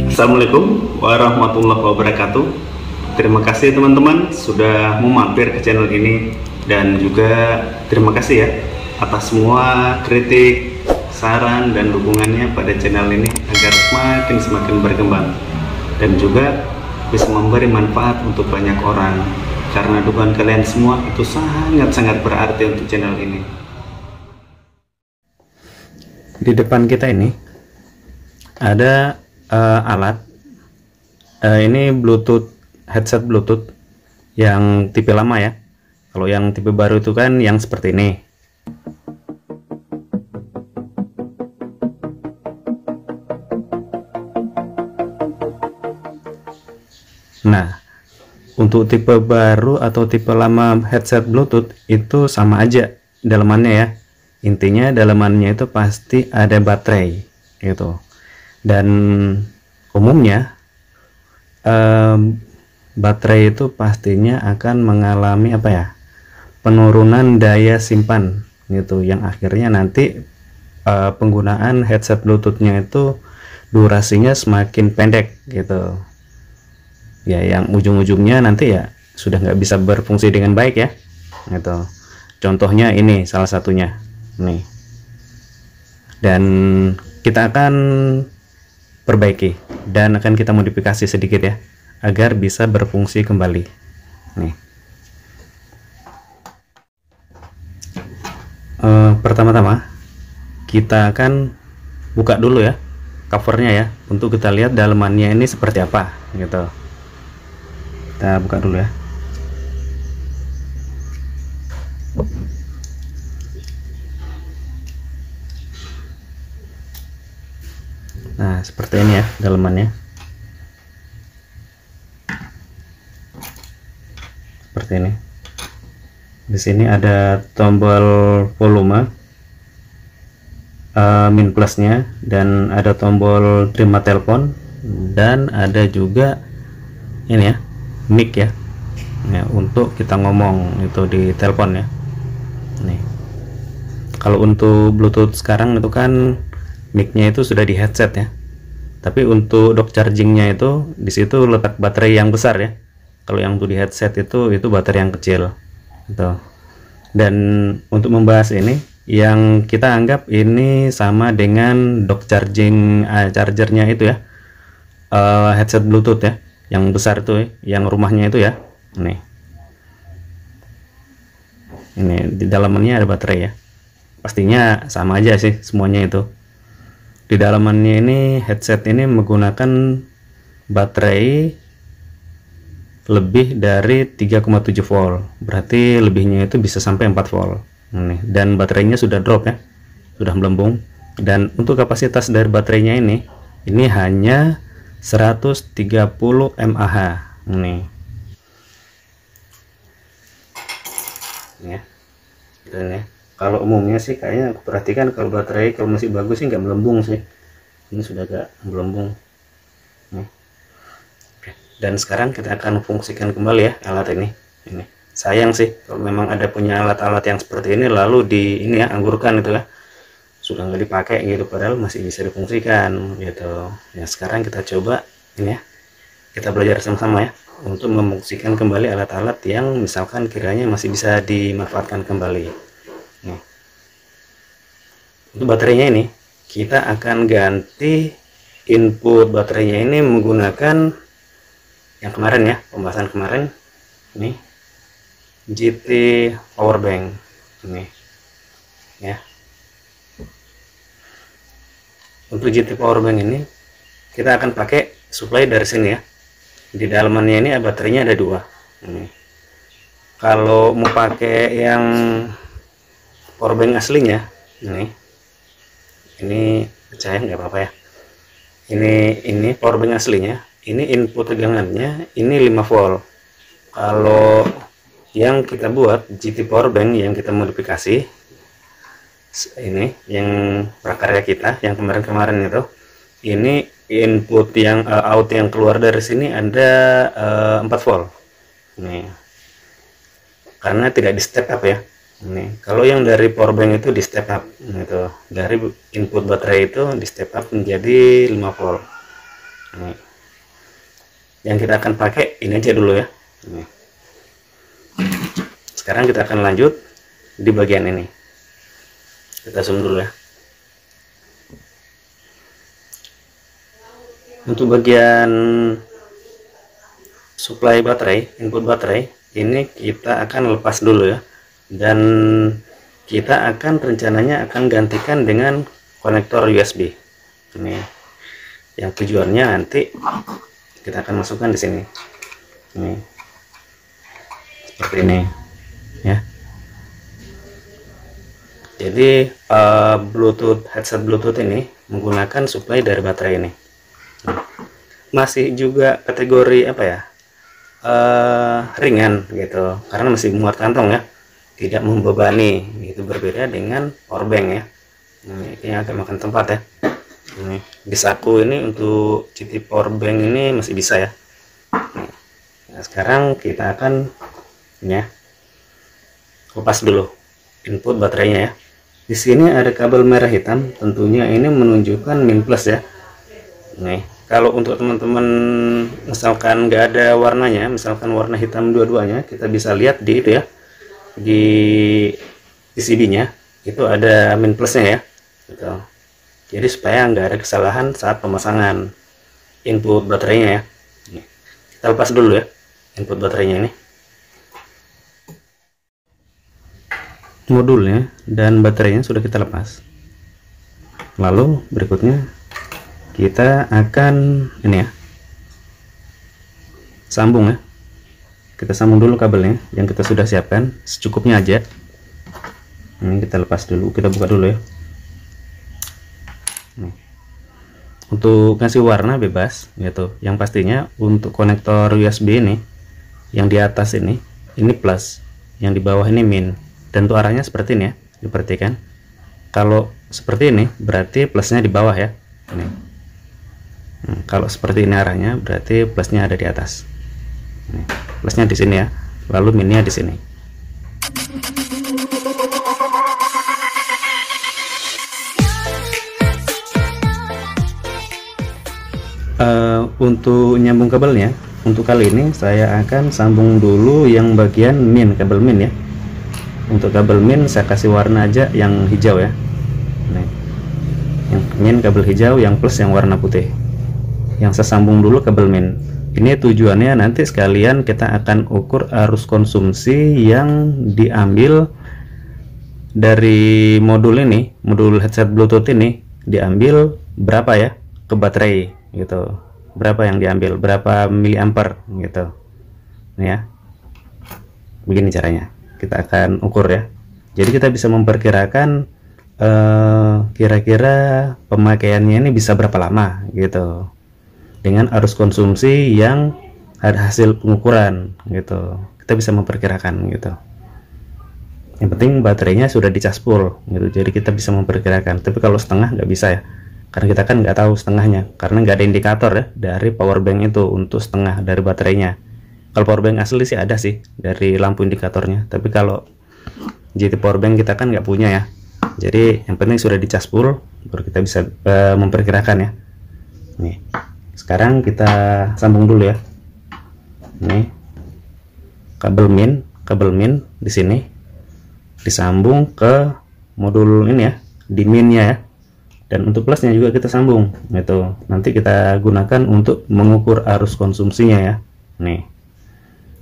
Assalamualaikum warahmatullahi wabarakatuh. Terima kasih teman-teman sudah mau mampir ke channel ini, dan juga terima kasih ya atas semua kritik, saran, dan dukungannya pada channel ini agar semakin berkembang dan juga bisa memberi manfaat untuk banyak orang, karena dukungan kalian semua itu sangat berarti untuk channel ini. Di depan kita ini ada alat ini Bluetooth, headset Bluetooth yang tipe lama ya. Kalau yang tipe baru itu kan yang seperti ini. Nah, untuk tipe baru atau tipe lama headset Bluetooth itu sama aja dalemannya ya. Intinya dalemannya itu pasti ada baterai gitu. Dan umumnya baterai itu pastinya akan mengalami apa ya, penurunan daya simpan gitu, yang akhirnya nanti penggunaan headset Bluetoothnya itu durasinya semakin pendek gitu ya, yang ujung-ujungnya nanti ya sudah nggak bisa berfungsi dengan baik ya gitu. Contohnya ini salah satunya nih, dan kita akan perbaiki dan akan kita modifikasi sedikit ya agar bisa berfungsi kembali nih. Pertama-tama kita akan buka dulu ya covernya ya, untuk kita lihat dalemannya ini seperti apa gitu. Kita buka dulu ya. Nah, seperti ini ya dalemannya. Seperti ini. Di sini ada tombol volume min plusnya, dan ada tombol terima telepon, dan ada juga ini ya, mic ya. Nah, untuk kita ngomong itu di telepon ya. Nih. Kalau untuk Bluetooth sekarang itu kan mic-nya itu sudah di headset ya. Tapi untuk dock chargingnya itu di situ letak baterai yang besar ya. Kalau yang untuk di headset itu baterai yang kecil gitu. Dan untuk membahas ini, yang kita anggap ini sama dengan dock charging chargernya itu ya, headset Bluetooth ya, yang besar itu ya, yang rumahnya itu ya. Ini di dalamnya ada baterai ya. Pastinya sama aja sih semuanya itu. Di dalamannya ini headset ini menggunakan baterai lebih dari 3,7 volt, berarti lebihnya itu bisa sampai 4 volt. Dan baterainya sudah drop ya, sudah melembung. Dan untuk kapasitas dari baterainya ini hanya 130 mAh nih ya. Dan ya, kalau umumnya sih kayaknya aku perhatikan kalau baterai kalau masih bagus sih nggak melembung sih. Ini sudah agak melembung. Oke. Dan sekarang kita akan fungsikan kembali ya alat ini. Sayang sih kalau memang ada punya alat-alat yang seperti ini lalu anggurkan itu ya, sudah nggak dipakai gitu, padahal masih bisa difungsikan gitu ya. Sekarang kita coba ini ya, kita belajar sama-sama ya untuk memfungsikan kembali alat-alat yang misalkan kiranya masih bisa dimanfaatkan kembali. Untuk baterainya ini kita akan ganti input baterainya ini menggunakan yang kemarin ya, pembahasan kemarin ini, GT power bank ini ya. Untuk GT power bank ini kita akan pakai supply dari sini ya. Di dalamannya ini baterainya ada dua. Kalau mau pakai yang power bank aslinya ini percaya nggak apa-apa ya. Ini power bank aslinya, ini input tegangannya ini 5 volt. Kalau yang kita buat GT power bank yang kita modifikasi ini, yang prakarya kita yang kemarin itu, ini input yang out yang keluar dari sini ada 4 volt nih, karena tidak di step up ya. Ini kalau yang dari power bank itu di step up, gitu. Dari input baterai itu di step up menjadi 5 volt. Ini. Yang kita akan pakai ini aja dulu ya. Ini. Sekarang kita akan lanjut di bagian ini. Kita zoom dulu ya. Untuk bagian supply baterai, input baterai, ini kita akan lepas dulu ya. Dan kita akan rencananya akan gantikan dengan konektor USB. Ini yang tujuannya nanti kita akan masukkan di sini. Ini seperti ini ya. Jadi headset Bluetooth ini menggunakan supply dari baterai ini. Masih juga kategori apa ya, ringan gitu, karena masih muat kantong ya, tidak membebani gitu, berbeda dengan powerbank ya. Ini agak makan tempat ya. Ini di saku ini untuk GT powerbank ini masih bisa ya. Nah, sekarang kita akan ya lepas dulu input baterainya ya. Di sini ada kabel merah hitam, tentunya ini menunjukkan min plus ya. Nih, kalau untuk teman-teman misalkan nggak ada warnanya, misalkan warna hitam dua-duanya, kita bisa lihat di itu ya, di PCB-nya itu ada min plusnya ya, gitu. Jadi supaya nggak ada kesalahan saat pemasangan input baterainya ya. Nih, kita lepas dulu ya input baterainya ini, modulnya dan baterainya sudah kita lepas. Lalu berikutnya kita akan ini ya, sambung ya. Kita sambung dulu kabelnya yang kita sudah siapkan secukupnya aja. Ini kita lepas dulu, kita buka dulu ya. Nih. Untuk kasih warna bebas gitu. Yang pastinya untuk konektor USB ini yang di atas ini plus, yang di bawah ini min. Dan untuk arahnya seperti ini ya, diperhatikan. Kalau seperti ini berarti plusnya di bawah ya. Ini. Kalau seperti ini arahnya berarti plusnya ada di atas. Ini, plusnya di sini ya, lalu minnya di sini. Untuk nyambung kabelnya, untuk kali ini saya akan sambung dulu yang bagian min, kabel min ya. Untuk kabel min saya kasih warna aja yang hijau ya. Nih, yang min kabel hijau, yang plus yang warna putih. Yang saya sambung dulu kabel min. Ini tujuannya nanti sekalian kita akan ukur arus konsumsi yang diambil dari modul ini, modul headset Bluetooth ini, diambil berapa ya ke baterai gitu. Berapa yang diambil, berapa miliampere gitu. Nih ya. Begini caranya. Kita akan ukur ya. Jadi kita bisa memperkirakan kira-kira pemakaiannya ini bisa berapa lama gitu, dengan arus konsumsi yang ada hasil pengukuran gitu. Kita bisa memperkirakan gitu. Yang penting baterainya sudah dicas full gitu, jadi kita bisa memperkirakan. Tapi kalau setengah nggak bisa ya, karena kita kan nggak tahu setengahnya, karena nggak ada indikator ya dari power bank itu untuk setengah dari baterainya. Kalau power bank asli sih ada sih dari lampu indikatornya, tapi kalau GT power bank kita kan nggak punya ya. Jadi yang penting sudah dicas full baru kita bisa memperkirakan ya. Nih, sekarang kita sambung dulu ya. Nih, kabel min di sini disambung ke modul ini ya, di minnya ya. Dan untuk plusnya juga kita sambung gitu. Nanti kita gunakan untuk mengukur arus konsumsinya ya. Nih,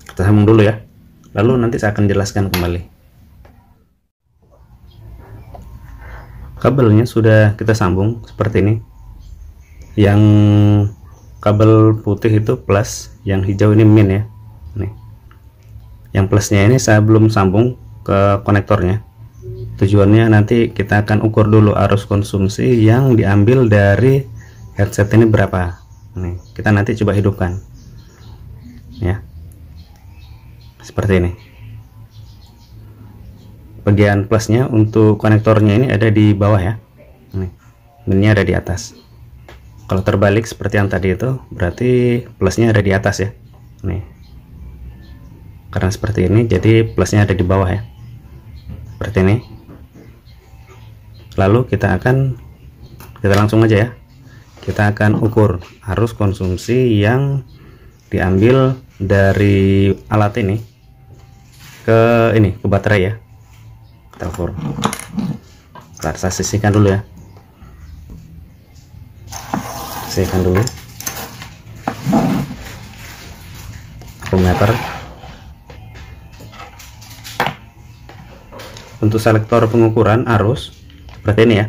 kita sambung dulu ya, lalu nanti saya akan jelaskan kembali. Kabelnya sudah kita sambung seperti ini. Yang kabel putih itu plus, yang hijau ini min ya. Nih, yang plusnya ini saya belum sambung ke konektornya. Tujuannya nanti kita akan ukur dulu arus konsumsi yang diambil dari headset ini berapa. Nih, kita nanti coba hidupkan ya, seperti ini. Bagian plusnya untuk konektornya ini ada di bawah ya. Nih, minnya ada di atas. Kalau terbalik seperti yang tadi itu berarti plusnya ada di atas ya. Nih, karena seperti ini jadi plusnya ada di bawah ya. seperti ini. Lalu kita langsung aja ya, kita akan ukur arus konsumsi yang diambil dari alat ini ke baterai ya. Kita ukur. Saya sisihkan dulu ya, sisihkan dulu meter. Untuk selektor pengukuran arus seperti ini ya,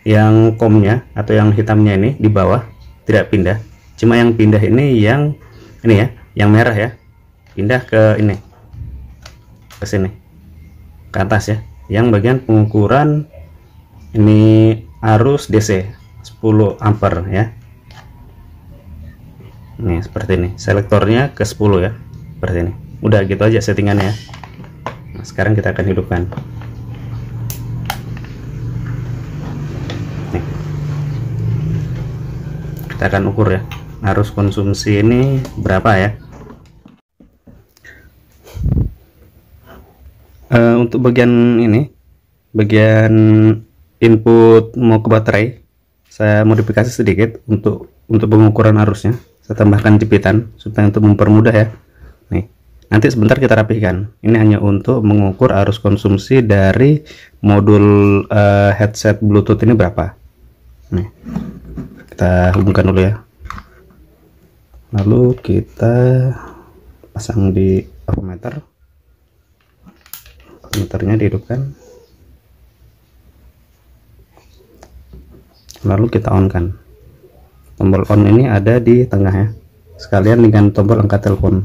yang komnya atau yang hitamnya ini di bawah tidak pindah, cuma yang pindah ini yang ini ya, yang merah ya, pindah ke ini, ke sini, ke atas ya, yang bagian pengukuran ini arus DC 10 ampere ya. Nih seperti ini, selektornya ke 10 ya, seperti ini. Udah gitu aja settingannya ya. Nah, sekarang kita akan hidupkan. Nih. Kita akan ukur ya, arus konsumsi ini berapa ya. Untuk bagian ini, bagian input mau ke baterai, saya modifikasi sedikit untuk pengukuran arusnya. Saya tambahkan jepitan supaya untuk mempermudah ya. Nih, nanti sebentar kita rapihkan. Ini hanya untuk mengukur arus konsumsi dari modul headset Bluetooth ini berapa. Nih, kita hubungkan dulu ya. Lalu kita pasang di avometer. Avometernya dihidupkan. Lalu kita on kan. Tombol on ini ada di tengah ya, sekalian dengan tombol angkat telepon.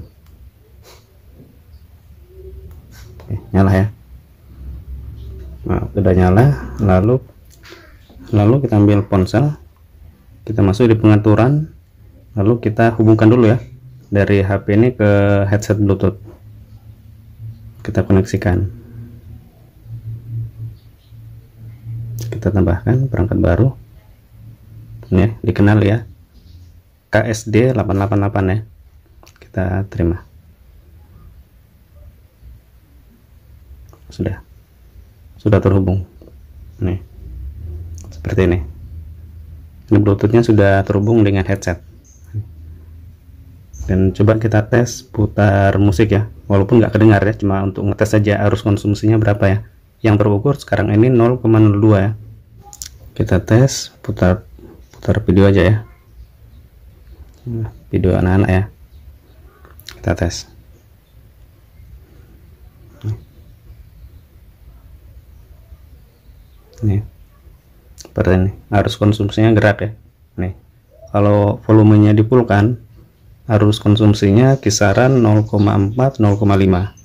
Oke, nyala ya. Nah, udah nyala. Lalu kita ambil ponsel, kita masuk di pengaturan, lalu kita hubungkan dulu ya dari HP ini ke headset Bluetooth. Kita koneksikan, kita tambahkan perangkat baru. Ini dikenal ya, KSD 888 ya. Kita terima. Sudah terhubung. Nih, seperti ini. Ini Bluetoothnya sudah terhubung dengan headset. Dan coba kita tes putar musik ya, walaupun nggak kedengar ya, cuma untuk ngetes saja arus konsumsinya berapa ya. Yang terukur sekarang ini 0,02 ya. Kita tes putar video aja ya, video anak-anak ya. Kita tes. Nih, seperti ini arus konsumsinya gerak ya. Nih, kalau volumenya dipulkan, arus konsumsinya kisaran 0,4 0,5.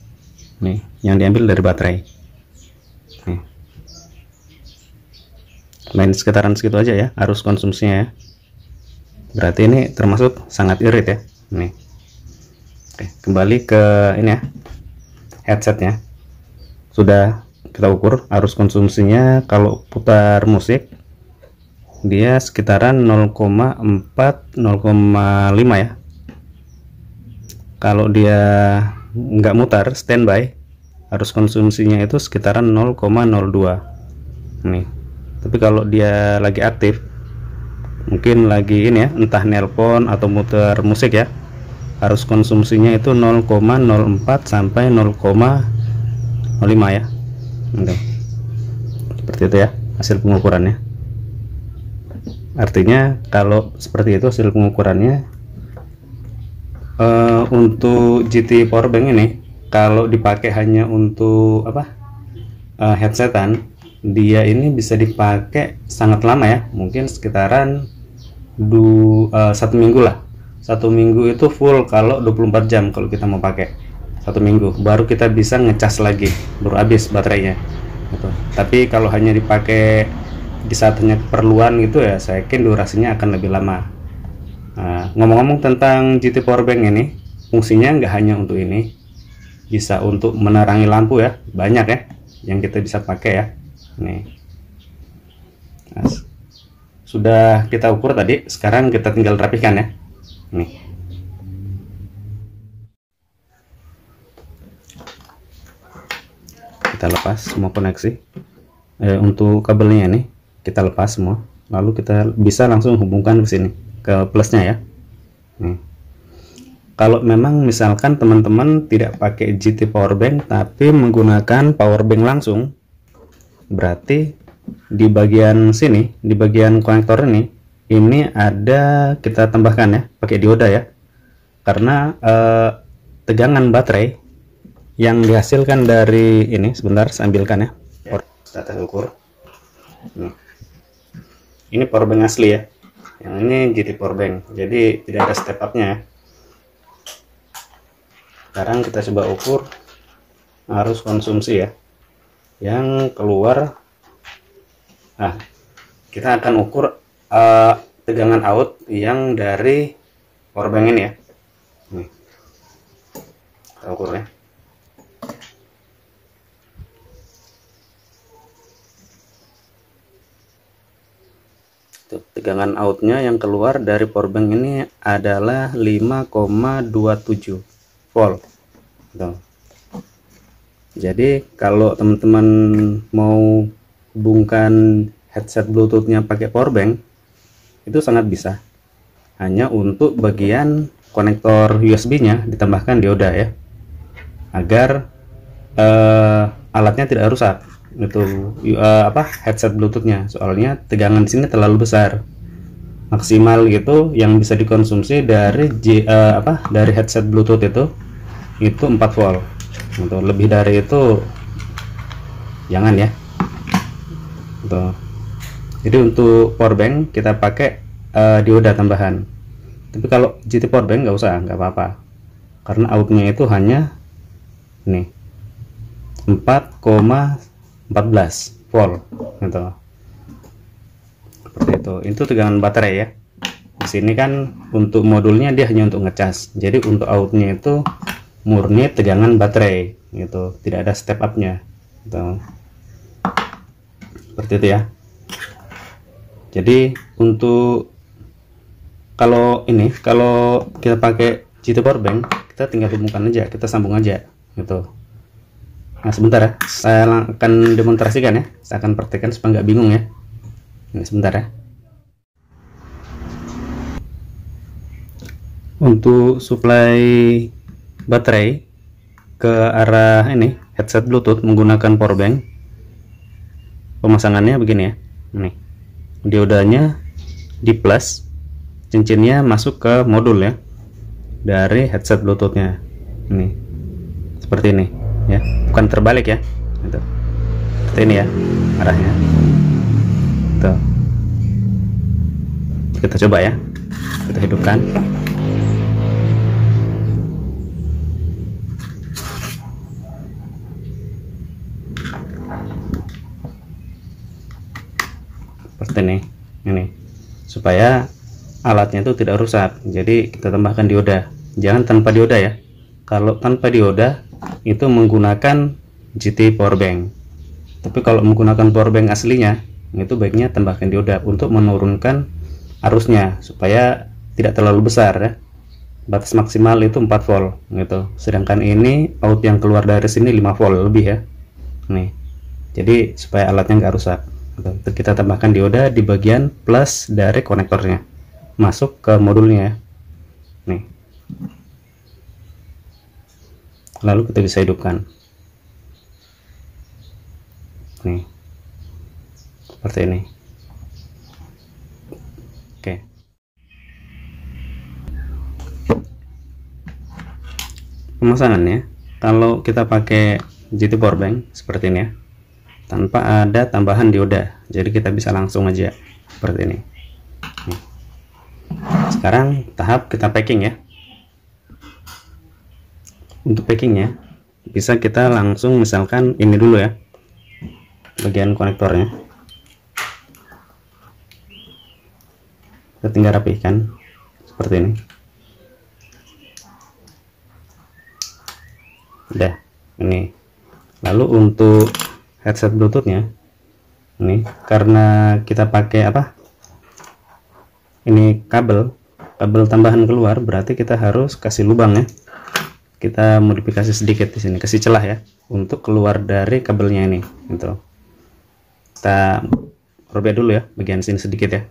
Nih, yang diambil dari baterai. Nih, main sekitaran segitu aja ya arus konsumsinya ya. Berarti ini termasuk sangat irit ya. Nih, oke, kembali ke ini ya, headsetnya. Sudah kita ukur arus konsumsinya. Kalau putar musik dia sekitaran 0,4 0,5 ya. Kalau dia nggak mutar standby, arus konsumsinya itu sekitaran 0,02. nih. Tapi kalau dia lagi aktif, mungkin lagi ini ya, entah nelpon atau muter musik ya, arus konsumsinya itu 0,04 sampai 0,05 ya. Seperti itu ya hasil pengukurannya. Artinya kalau seperti itu hasil pengukurannya, untuk GT Powerbank ini kalau dipakai hanya untuk headsetan, dia ini bisa dipakai sangat lama ya, mungkin sekitaran 1 minggu lah. 1 minggu itu full kalau 24 jam kalau kita mau pakai 1 minggu, baru kita bisa ngecas lagi, baru habis baterainya gitu. Tapi kalau hanya dipakai di saat hanya keperluan gitu ya, saya yakin durasinya akan lebih lama. Nah, ngomong-ngomong tentang GT Powerbank ini, fungsinya nggak hanya untuk ini, bisa untuk menerangi lampu ya, banyak ya yang kita bisa pakai ya. Nih, nah, sudah kita ukur tadi, sekarang kita tinggal rapikan ya. Nih, kita lepas semua koneksi. Untuk kabelnya ini kita lepas semua, lalu kita bisa langsung hubungkan ke sini, ke plusnya ya. Kalau memang misalkan teman-teman tidak pakai GT powerbank tapi menggunakan powerbank langsung, berarti di bagian sini, di bagian konektor ini ada kita tambahkan ya, pakai dioda ya, karena tegangan baterai yang dihasilkan dari ini, sebentar saya ambilkan ya, kita tes ukur. Ini powerbank asli ya, yang ini GT powerbank, jadi tidak ada step up nya ya. Sekarang kita coba ukur arus konsumsi ya, yang keluar. Nah, kita akan ukur tegangan out yang dari powerbank ini ya. Kita ukur ya. Tuh, tegangan outnya yang keluar dari powerbank ini adalah 5,27 volt. Tuh. Jadi kalau teman-teman mau hubungkan headset bluetoothnya pakai powerbank, itu sangat bisa. Hanya untuk bagian konektor USB nya ditambahkan dioda ya, agar alatnya tidak rusak. Itu headset bluetoothnya, soalnya tegangan di sini terlalu besar. Maksimal gitu yang bisa dikonsumsi dari dari headset bluetooth itu 4 volt. Untuk lebih dari itu jangan ya. Tuh. Jadi untuk powerbank kita pakai dioda tambahan. Tapi kalau GT powerbank nggak usah, nggak apa-apa, karena outnya itu hanya nih 4,14 volt gitu. Seperti itu. Itu tegangan baterai ya. Di sini kan untuk modulnya dia hanya untuk ngecas. Jadi untuk outnya itu murni tegangan baterai gitu, tidak ada step up-nya gitu. Seperti itu ya. Jadi untuk kalau kita pakai GT powerbank, kita tinggal hubungkan aja, kita sambung aja gitu. Nah sebentar ya, saya akan demonstrasikan ya, saya akan praktekkan supaya nggak bingung ya. Ini sebentar ya. Untuk suplai baterai ke arah ini headset bluetooth menggunakan powerbank, pemasangannya begini ya. Ini diodanya di plus, cincinnya masuk ke modul ya dari headset bluetoothnya. Ini seperti ini ya, bukan terbalik ya gitu. Seperti ini ya arahnya tuh. Kita coba ya, kita hidupkan. Seperti ini supaya alatnya itu tidak rusak. Jadi kita tambahkan dioda, jangan tanpa dioda ya. Kalau tanpa dioda itu menggunakan GT powerbank, tapi kalau menggunakan powerbank aslinya itu baiknya tambahkan dioda untuk menurunkan arusnya supaya tidak terlalu besar ya. Batas maksimal itu 4 volt gitu, sedangkan ini out yang keluar dari sini 5 volt lebih ya. Nih, jadi supaya alatnya nggak rusak gitu. Kita tambahkan dioda di bagian plus dari konektornya masuk ke modulnya ya. Nih, lalu kita bisa hidupkan. Nih seperti ini. Oke, pemasangannya kalau kita pakai GT powerbank seperti ini ya, tanpa ada tambahan dioda, jadi kita bisa langsung aja seperti ini. Nih. Sekarang tahap kita packing ya. Untuk packingnya bisa kita langsung misalkan ini dulu ya, bagian konektornya kita tinggal rapihkan seperti ini. Udah ini. Lalu untuk headset bluetoothnya ini, karena kita pakai ini kabel tambahan keluar, berarti kita harus kasih lubang ya. kita modifikasi sedikit di sini, kasih celah ya untuk keluar dari kabelnya ini gitu. Kita robek dulu ya bagian sini sedikit ya.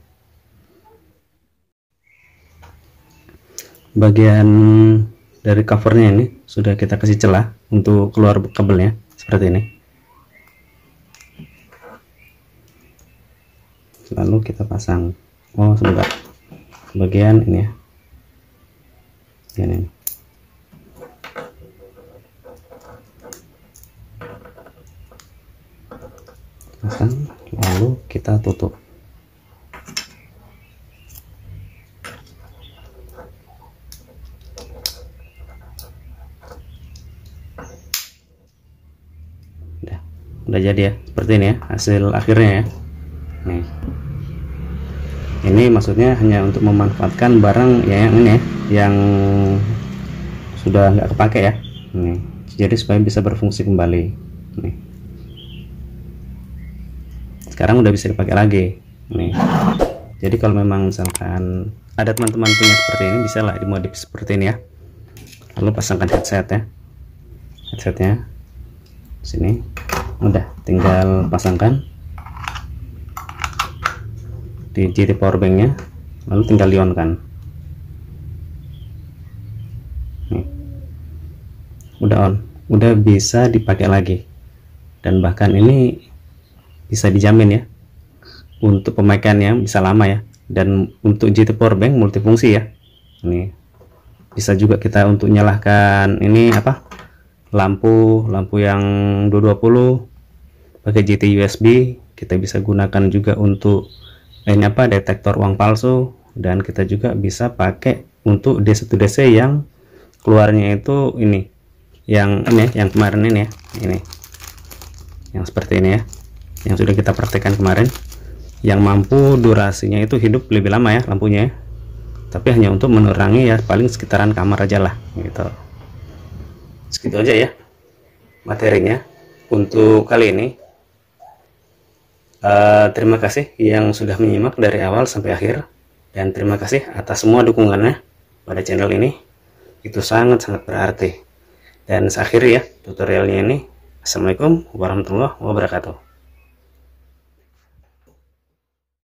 Bagian dari covernya ini sudah kita kasih celah untuk keluar kabelnya seperti ini. Lalu kita pasang, oh sebentar, bagian ini ya, bagian ini. Pasang, lalu kita tutup. Udah jadi ya, seperti ini ya hasil akhirnya ya. Nih, ini maksudnya hanya untuk memanfaatkan barang ya yang ini ya, yang sudah nggak kepake ya. Nih, jadi supaya bisa berfungsi kembali. Nih, sekarang udah bisa dipakai lagi. Nih, jadi kalau memang misalkan ada teman-teman punya seperti ini, bisa lah dimodif seperti ini ya. Lalu pasangkan headset ya, headsetnya sini. Udah tinggal pasangkan di GT powerbanknya, lalu tinggal lionkan. Nih, udah on, udah bisa dipakai lagi, dan bahkan ini bisa dijamin ya untuk pemakaiannya bisa lama ya. Dan untuk GT powerbank multifungsi ya. Ini bisa juga kita untuk nyalakan ini apa, lampu yang 220 pakai GT USB. Kita bisa gunakan juga untuk ini apa, detektor uang palsu, dan kita juga bisa pakai untuk DC-DC yang keluarnya itu ini yang ini yang kemarin ini ya, ini yang seperti ini ya, yang sudah kita praktekkan kemarin, yang mampu durasinya itu hidup lebih lama ya lampunya ya, tapi hanya untuk menerangi ya paling sekitaran kamar aja lah gitu. Segitu aja ya materinya untuk kali ini. Terima kasih yang sudah menyimak dari awal sampai akhir, dan terima kasih atas semua dukungannya pada channel ini, itu sangat-sangat berarti. Dan seakhir ya tutorialnya ini. Assalamualaikum warahmatullahi wabarakatuh.